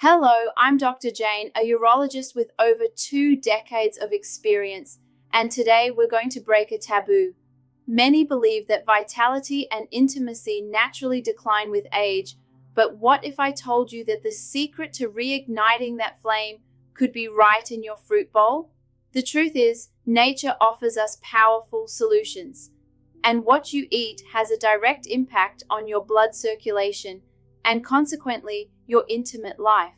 Hello, I'm Dr. Jane, a urologist with over 2 decades of experience, and today we're going to break a taboo. Many believe that vitality and intimacy naturally decline with age, but what if I told you that the secret to reigniting that flame could be right in your fruit bowl? The truth is, nature offers us powerful solutions, and what you eat has a direct impact on your blood circulation and consequently your intimate life.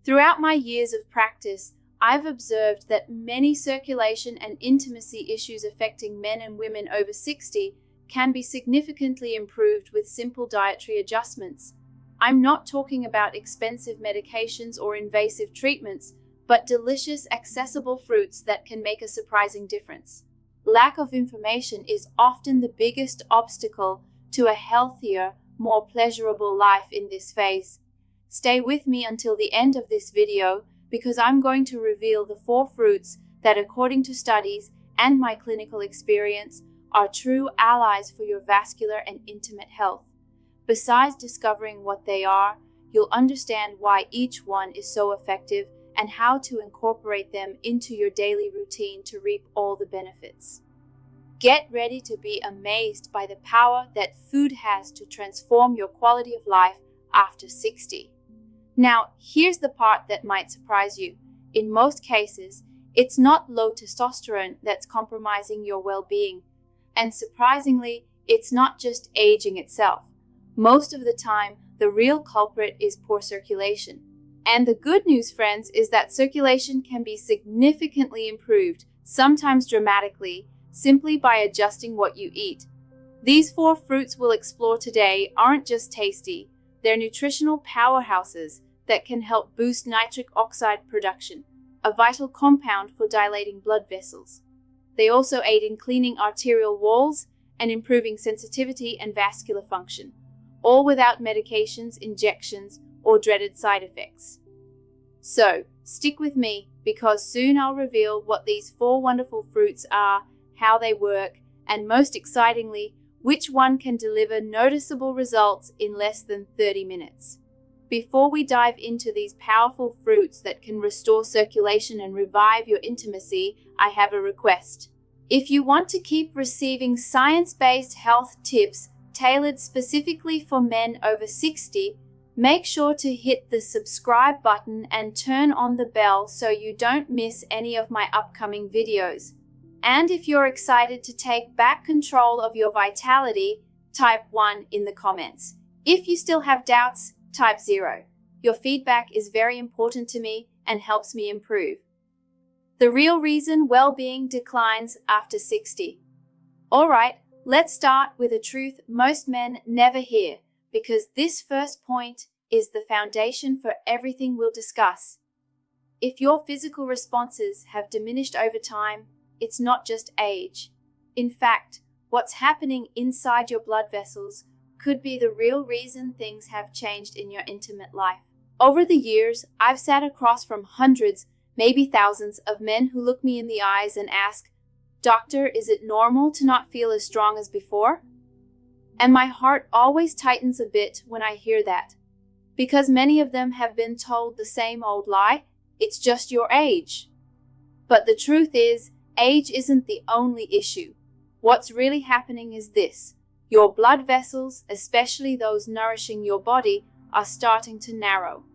Throughout my years of practice, I've observed that many circulation and intimacy issues affecting men and women over 60 can be significantly improved with simple dietary adjustments. I'm not talking about expensive medications or invasive treatments, but delicious, accessible fruits that can make a surprising difference. Lack of information is often the biggest obstacle to a healthier, more pleasurable life in this phase. Stay with me until the end of this video because I'm going to reveal the 4 fruits that, according to studies and my clinical experience, are true allies for your vascular and intimate health. Besides discovering what they are, you'll understand why each one is so effective and how to incorporate them into your daily routine to reap all the benefits. Get ready to be amazed by the power that food has to transform your quality of life after 60. Now, here's the part that might surprise you. In most cases, it's not low testosterone that's compromising your well-being. And surprisingly, it's not just aging itself. Most of the time, the real culprit is poor circulation. And the good news, friends, is that circulation can be significantly improved, sometimes dramatically, simply by adjusting what you eat. These 4 fruits we'll explore today aren't just tasty, they're nutritional powerhouses that can help boost nitric oxide production, a vital compound for dilating blood vessels. They also aid in cleaning arterial walls and improving sensitivity and vascular function, all without medications, injections, or dreaded side effects. So, stick with me because soon I'll reveal what these 4 wonderful fruits are, how they work, and most excitingly, which one can deliver noticeable results in less than 30 minutes. Before we dive into these powerful fruits that can restore circulation and revive your intimacy, I have a request. If you want to keep receiving science-based health tips tailored specifically for men over 60, make sure to hit the subscribe button and turn on the bell so you don't miss any of my upcoming videos. And if you're excited to take back control of your vitality, type 1 in the comments. If you still have doubts, type 0. Your feedback is very important to me and helps me improve. The real reason well-being declines after 60. Alright, let's start with a truth most men never hear, because this first point is the foundation for everything we'll discuss. If your physical responses have diminished over time, it's not just age. In fact, what's happening inside your blood vessels could be the real reason things have changed in your intimate life. Over the years, I've sat across from hundreds, maybe thousands of men who look me in the eyes and ask, "Doctor, is it normal to not feel as strong as before?" And my heart always tightens a bit when I hear that, because many of them have been told the same old lie, it's just your age. But the truth is, age isn't the only issue. What's really happening is this. Your blood vessels, especially those nourishing your body, are starting to narrow.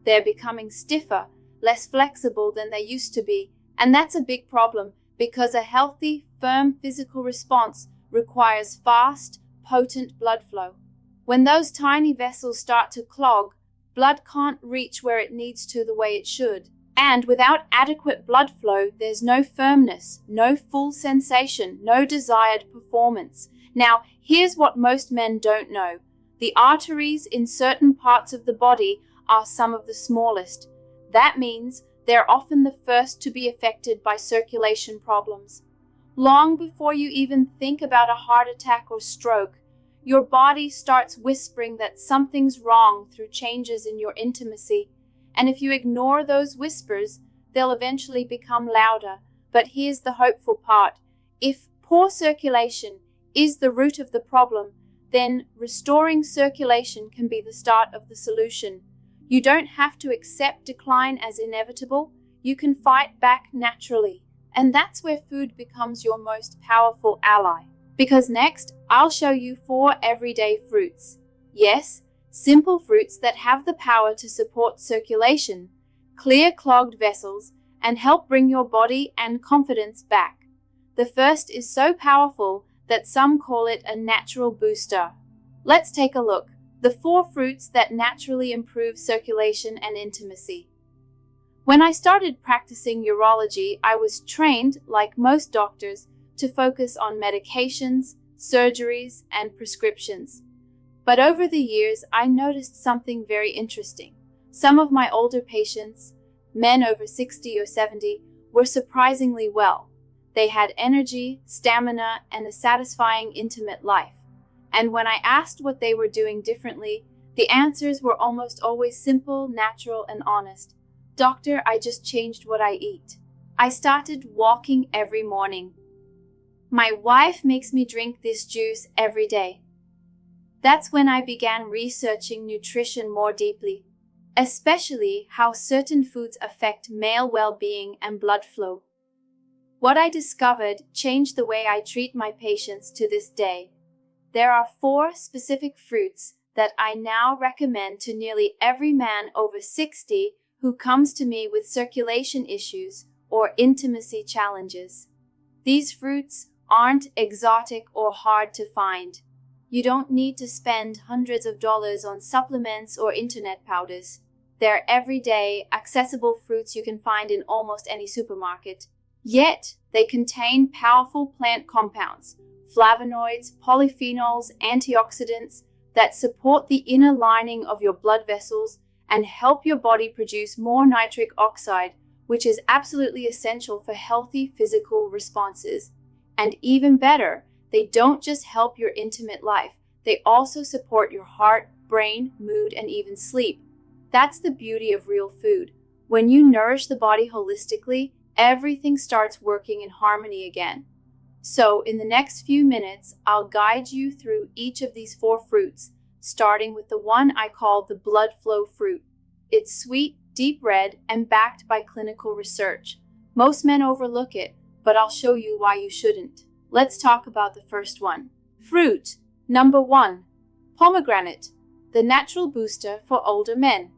They're becoming stiffer, less flexible than they used to be, and that's a big problem because a healthy, firm physical response requires fast, potent blood flow. When those tiny vessels start to clog, blood can't reach where it needs to the way it should. And without adequate blood flow, there's no firmness, no full sensation, no desired performance. Now, here's what most men don't know. The arteries in certain parts of the body are some of the smallest. That means they're often the first to be affected by circulation problems. Long before you even think about a heart attack or stroke, your body starts whispering that something's wrong through changes in your intimacy. And if you ignore those whispers, they'll eventually become louder. But here's the hopeful part. If poor circulation is the root of the problem, then restoring circulation can be the start of the solution. You don't have to accept decline as inevitable. You can fight back naturally. And that's where food becomes your most powerful ally. Because next, I'll show you 4 everyday fruits. Yes, simple fruits that have the power to support circulation, clear clogged vessels, and help bring your body and confidence back. The first is so powerful that some call it a natural booster. Let's take a look. The 4 fruits that naturally improve circulation and intimacy. When I started practicing urology, I was trained, like most doctors, to focus on medications, surgeries, and prescriptions. But over the years, I noticed something very interesting. Some of my older patients, men over 60 or 70, were surprisingly well. They had energy, stamina, and a satisfying intimate life. And when I asked what they were doing differently, the answers were almost always simple, natural, and honest. Doctor, I just changed what I eat. I started walking every morning. My wife makes me drink this juice every day. That's when I began researching nutrition more deeply, especially how certain foods affect male well-being and blood flow. What I discovered changed the way I treat my patients to this day. There are 4 specific fruits that I now recommend to nearly every man over 60 who comes to me with circulation issues or intimacy challenges. These fruits aren't exotic or hard to find. You don't need to spend hundreds of dollars on supplements or internet powders. They're everyday, accessible fruits you can find in almost any supermarket. Yet, they contain powerful plant compounds, flavonoids, polyphenols, antioxidants that support the inner lining of your blood vessels and help your body produce more nitric oxide, which is absolutely essential for healthy physical responses. And even better, they don't just help your intimate life, they also support your heart, brain, mood, and even sleep. That's the beauty of real food. When you nourish the body holistically, everything starts working in harmony again. So, in the next few minutes, I'll guide you through each of these 4 fruits, starting with the one I call the blood flow fruit. It's sweet, deep red, and backed by clinical research. Most men overlook it, but I'll show you why you shouldn't. Let's talk about the first one. Fruit number 1, pomegranate, the natural booster for older men.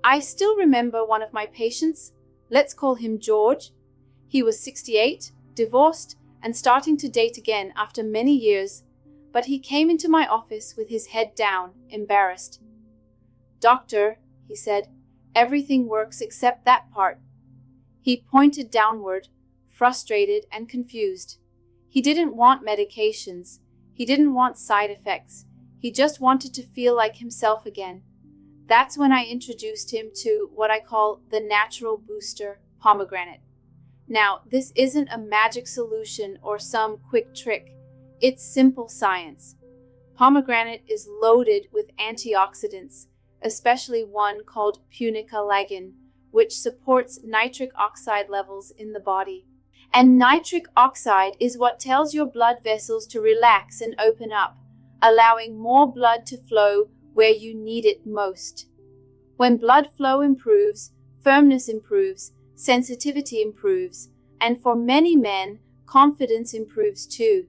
I still remember one of my patients, let's call him George. He was 68, divorced, and starting to date again after many years, but he came into my office with his head down, embarrassed. Doctor, he said, everything works except that part. He pointed downward, frustrated and confused. He didn't want medications. He didn't want side effects. He just wanted to feel like himself again. That's when I introduced him to what I call the natural booster, pomegranate. Now, this isn't a magic solution or some quick trick. It's simple science. Pomegranate is loaded with antioxidants, especially one called punicalagin, which supports nitric oxide levels in the body. And nitric oxide is what tells your blood vessels to relax and open up, allowing more blood to flow where you need it most. When blood flow improves, firmness improves, sensitivity improves, and for many men, confidence improves too.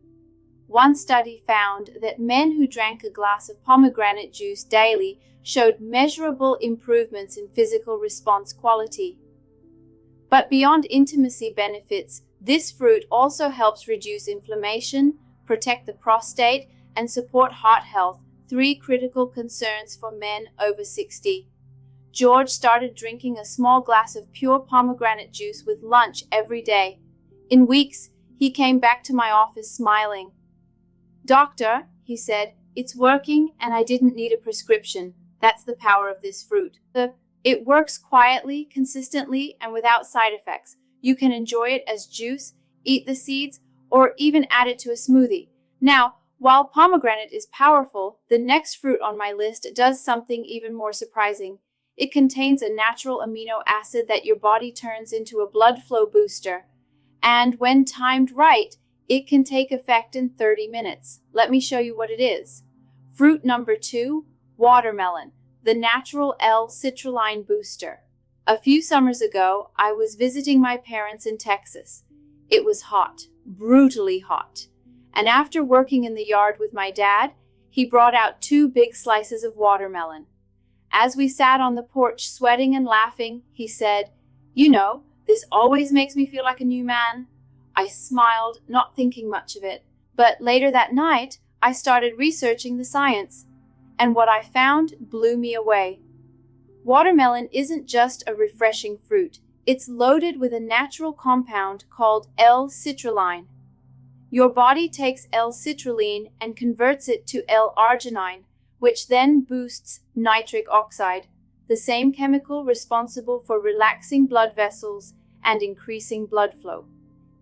One study found that men who drank a glass of pomegranate juice daily showed measurable improvements in physical response quality. But beyond intimacy benefits, this fruit also helps reduce inflammation, protect the prostate, and support heart health, 3 critical concerns for men over 60. George started drinking a small glass of pure pomegranate juice with lunch every day. In weeks, he came back to my office smiling. Doctor, he said, it's working and I didn't need a prescription. That's the power of this fruit. It works quietly, consistently, and without side effects. You can enjoy it as juice, eat the seeds, or even add it to a smoothie. Now, while pomegranate is powerful, the next fruit on my list does something even more surprising. It contains a natural amino acid that your body turns into a blood flow booster. And when timed right, it can take effect in 30 minutes. Let me show you what it is. Fruit number 2, watermelon, the natural L-citrulline booster. A few summers ago, I was visiting my parents in Texas. It was hot, brutally hot. And after working in the yard with my dad, he brought out 2 big slices of watermelon. As we sat on the porch sweating and laughing, he said, "You know, this always makes me feel like a new man." I smiled, not thinking much of it. But later that night, I started researching the science, and what I found blew me away. Watermelon isn't just a refreshing fruit. It's loaded with a natural compound called L-citrulline. Your body takes L-citrulline and converts it to L-arginine, which then boosts nitric oxide, the same chemical responsible for relaxing blood vessels and increasing blood flow.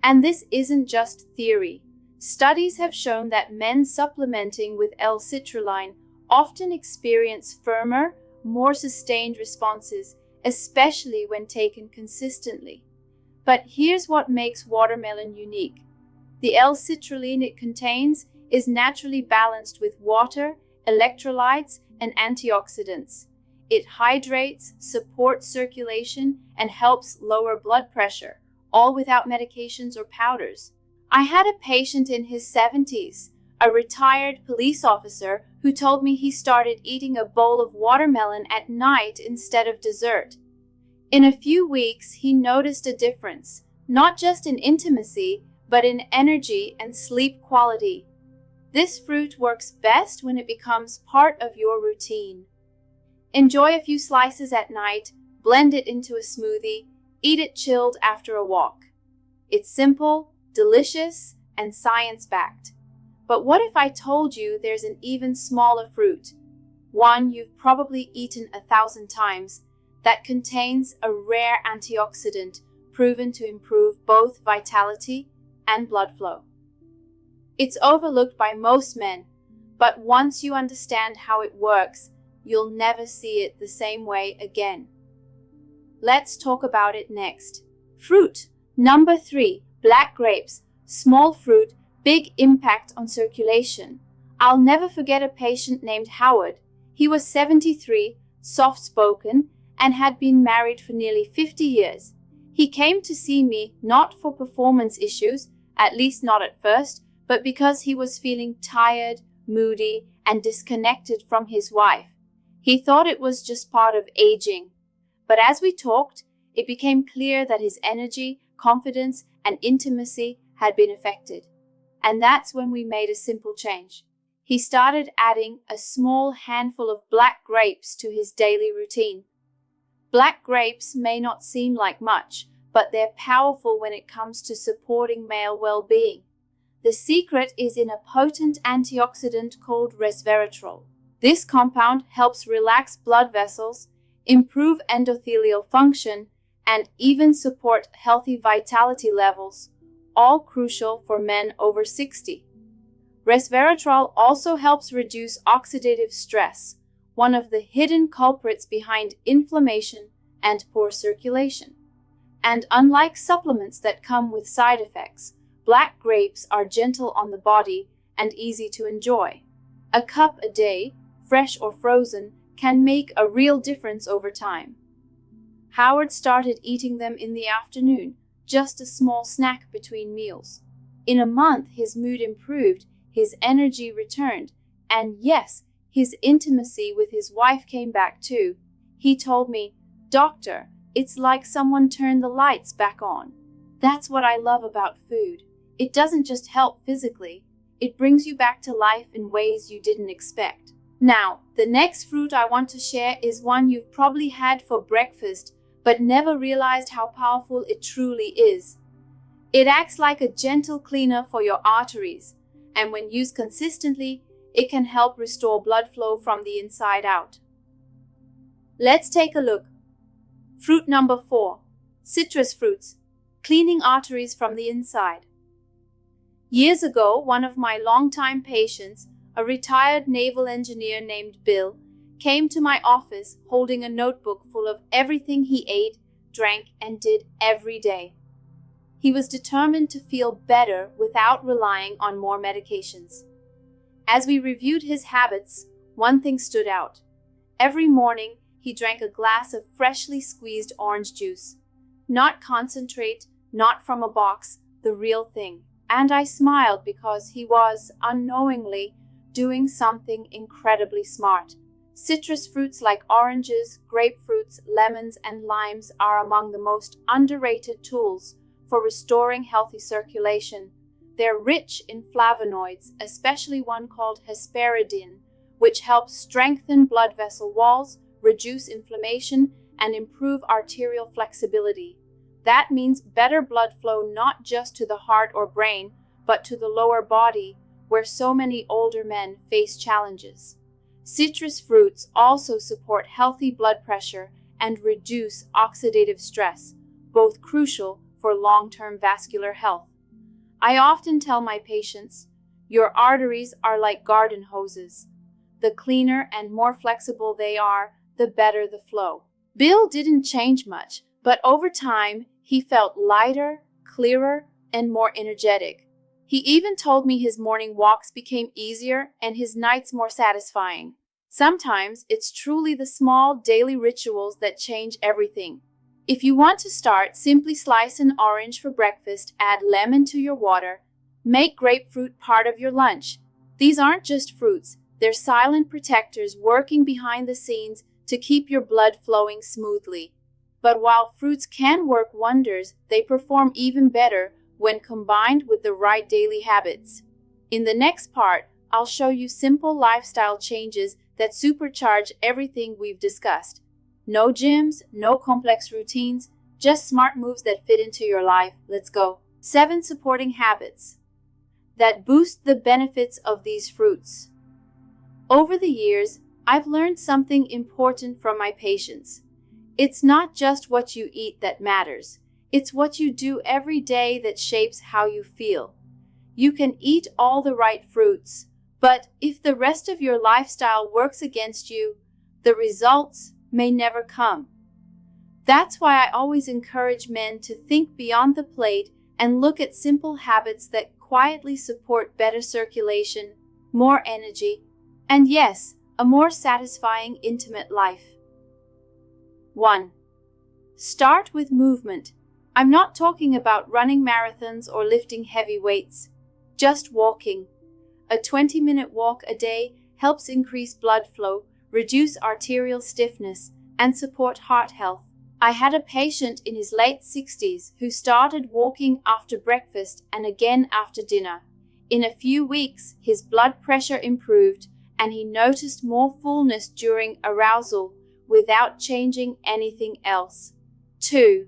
And this isn't just theory. Studies have shown that men supplementing with L-citrulline often experience firmer, more sustained responses, especially when taken consistently. But here's what makes watermelon unique. The L-citrulline it contains is naturally balanced with water, electrolytes, and antioxidants. It hydrates, supports circulation, and helps lower blood pressure, all without medications or powders. I had a patient in his 70s, a retired police officer, who told me he started eating a bowl of watermelon at night instead of dessert. In a few weeks, he noticed a difference, not just in intimacy, but in energy and sleep quality. This fruit works best when it becomes part of your routine. Enjoy a few slices at night, blend it into a smoothie, eat it chilled after a walk. It's simple, delicious, and science-backed. But what if I told you there's an even smaller fruit, one you've probably eaten 1,000 times, that contains a rare antioxidant proven to improve both vitality and blood flow? It's overlooked by most men, but once you understand how it works, you'll never see it the same way again. Let's talk about it next. Fruit. Number 3, black grapes. Small fruit, big impact on circulation. I'll never forget a patient named Howard. He was 73, soft-spoken, and had been married for nearly 50 years. He came to see me not for performance issues, at least not at first, but because he was feeling tired, moody, and disconnected from his wife. He thought it was just part of aging. But as we talked, it became clear that his energy, confidence, and intimacy had been affected. And that's when we made a simple change. He started adding a small handful of black grapes to his daily routine. Black grapes may not seem like much, but they're powerful when it comes to supporting male well-being. The secret is in a potent antioxidant called resveratrol. This compound helps relax blood vessels, improve endothelial function, and even support healthy vitality levels, all crucial for men over 60. Resveratrol also helps reduce oxidative stress, one of the hidden culprits behind inflammation and poor circulation. And unlike supplements that come with side effects, black grapes are gentle on the body and easy to enjoy. A cup a day, fresh or frozen, can make a real difference over time. Howard started eating them in the afternoon, just a small snack between meals. In a month, his mood improved, his energy returned, and yes, his intimacy with his wife came back too. He told me, "Doctor, it's like someone turned the lights back on." That's what I love about food. It doesn't just help physically, it brings you back to life in ways you didn't expect. Now, the next fruit I want to share is one you've probably had for breakfast, but never realized how powerful it truly is. It acts like a gentle cleaner for your arteries, and when used consistently, it can help restore blood flow from the inside out. Let's take a look. Fruit number 4, citrus fruits, cleaning arteries from the inside. Years ago, one of my longtime patients, a retired naval engineer named Bill, came to my office holding a notebook full of everything he ate, drank, and did every day. He was determined to feel better without relying on more medications. As we reviewed his habits, one thing stood out. Every morning, he drank a glass of freshly squeezed orange juice. Not concentrate, not from a box, the real thing. And I smiled because he was, unknowingly, doing something incredibly smart. Citrus fruits like oranges, grapefruits, lemons, and limes are among the most underrated tools for restoring healthy circulation. They're rich in flavonoids, especially one called hesperidin, which helps strengthen blood vessel walls, reduce inflammation, and improve arterial flexibility. That means better blood flow not just to the heart or brain, but to the lower body, where so many older men face challenges. Citrus fruits also support healthy blood pressure and reduce oxidative stress, both crucial for long-term vascular health. I often tell my patients, your arteries are like garden hoses. The cleaner and more flexible they are, the better the flow. Bill didn't change much, but over time, he felt lighter, clearer, and more energetic. He even told me his morning walks became easier and his nights more satisfying. Sometimes it's truly the small daily rituals that change everything. If you want to start, simply slice an orange for breakfast, add lemon to your water, make grapefruit part of your lunch. These aren't just fruits, they're silent protectors working behind the scenes to keep your blood flowing smoothly. But while fruits can work wonders, they perform even better when combined with the right daily habits. In the next part, I'll show you simple lifestyle changes that supercharge everything we've discussed. No gyms, no complex routines, just smart moves that fit into your life. Let's go. 7 supporting habits that boost the benefits of these fruits. Over the years, I've learned something important from my patients. It's not just what you eat that matters. It's what you do every day that shapes how you feel. You can eat all the right fruits, but if the rest of your lifestyle works against you, the results may never come. That's why I always encourage men to think beyond the plate and look at simple habits that quietly support better circulation, more energy, and yes, a more satisfying, intimate life. 1. Start with movement. I'm not talking about running marathons or lifting heavy weights, just walking. A 20-minute walk a day helps increase blood flow, reduce arterial stiffness, and support heart health. I had a patient in his late 60s who started walking after breakfast and again after dinner. In a few weeks, his blood pressure improved, and he noticed more fullness during arousal without changing anything else. 2.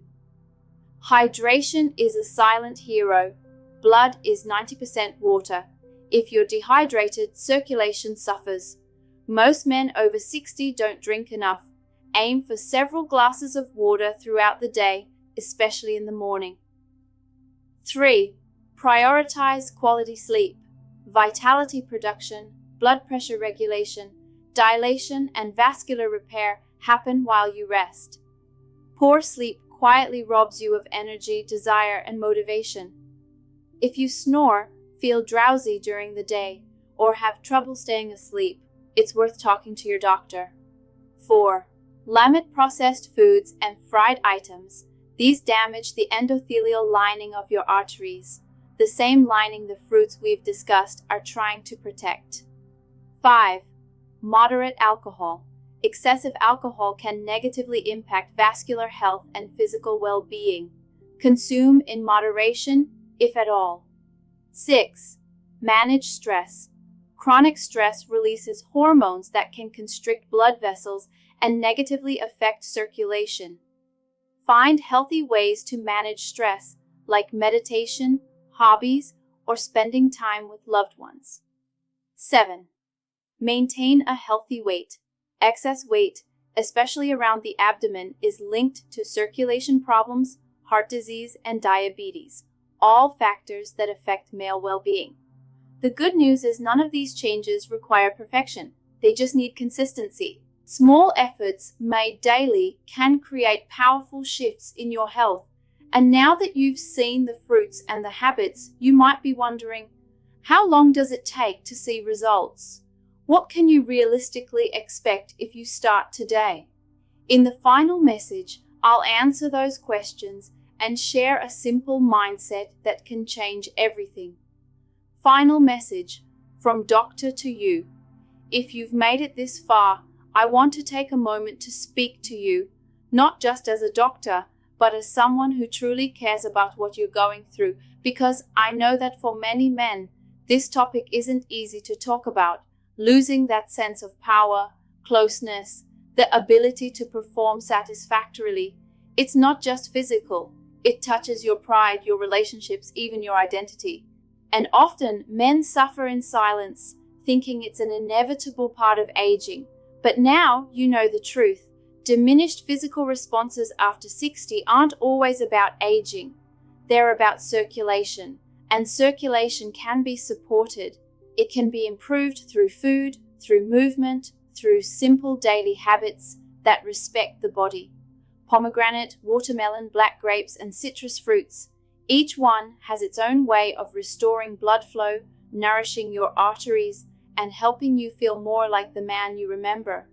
Hydration is a silent hero. Blood is 90% water. If you're dehydrated, circulation suffers. Most men over 60 don't drink enough. Aim for several glasses of water throughout the day, especially in the morning. 3. Prioritize quality sleep. Vitality production, blood pressure regulation, dilation, and vascular repair happen while you rest. Poor sleep quietly robs you of energy, desire, and motivation. If you snore, feel drowsy during the day, or have trouble staying asleep, it's worth talking to your doctor. 4. Limit processed foods and fried items. These damage the endothelial lining of your arteries, the same lining the fruits we've discussed are trying to protect. 5. Moderate alcohol. Excessive alcohol can negatively impact vascular health and physical well-being. Consume in moderation, if at all. 6. Manage stress. Chronic stress releases hormones that can constrict blood vessels and negatively affect circulation. Find healthy ways to manage stress, like meditation, hobbies, or spending time with loved ones. 7. Maintain a healthy weight. Excess weight, especially around the abdomen, is linked to circulation problems, heart disease, and diabetes, all factors that affect male well-being. The good news is none of these changes require perfection. They just need consistency. Small efforts made daily can create powerful shifts in your health. And now that you've seen the fruits and the habits, you might be wondering, how long does it take to see results? What can you realistically expect if you start today? In the final message, I'll answer those questions and share a simple mindset that can change everything. Final message from doctor to you. If you've made it this far, I want to take a moment to speak to you, not just as a doctor, but as someone who truly cares about what you're going through, because I know that for many men, this topic isn't easy to talk about. Losing that sense of power, closeness, the ability to perform satisfactorily. It's not just physical. It touches your pride, your relationships, even your identity. And often, men suffer in silence, thinking it's an inevitable part of aging. But now you know the truth. Diminished physical responses after 60 aren't always about aging. They're about circulation. And circulation can be supported. It can be improved through food, through movement, through simple daily habits that respect the body. Pomegranate, watermelon, black grapes, and citrus fruits. Each one has its own way of restoring blood flow, nourishing your arteries, and helping you feel more like the man you remember.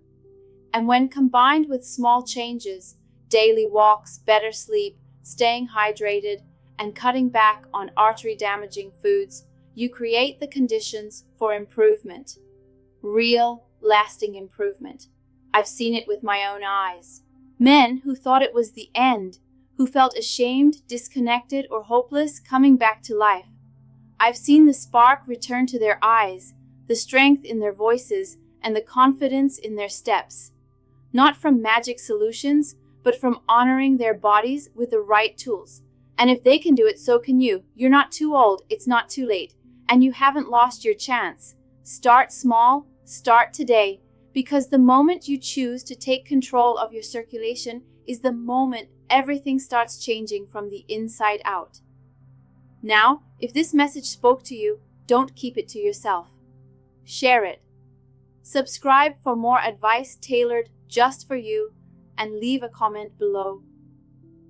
And when combined with small changes, daily walks, better sleep, staying hydrated, and cutting back on artery-damaging foods, you create the conditions for improvement. Real, lasting improvement. I've seen it with my own eyes. Men who thought it was the end, who felt ashamed, disconnected, or hopeless coming back to life. I've seen the spark return to their eyes, the strength in their voices, and the confidence in their steps. Not from magic solutions, but from honoring their bodies with the right tools. And if they can do it, so can you. You're not too old, it's not too late, and you haven't lost your chance. Start small, start today, because the moment you choose to take control of your circulation is the moment everything starts changing from the inside out. Now, if this message spoke to you, don't keep it to yourself. Share it. Subscribe for more advice tailored just for you, and leave a comment below.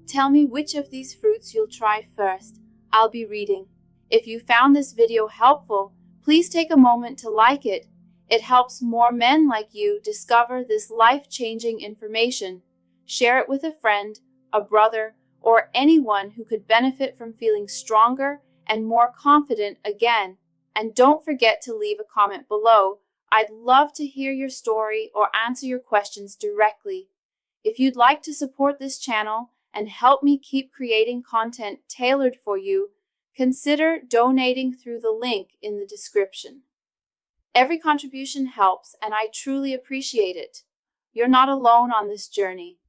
Tell me which of these fruits you'll try first. I'll be reading. If you found this video helpful, please take a moment to like it. It helps more men like you discover this life-changing information. Share it with a friend, a brother, or anyone who could benefit from feeling stronger and more confident again. And don't forget to leave a comment below. I'd love to hear your story or answer your questions directly. If you'd like to support this channel and help me keep creating content tailored for you, consider donating through the link in the description. Every contribution helps, and I truly appreciate it. You're not alone on this journey.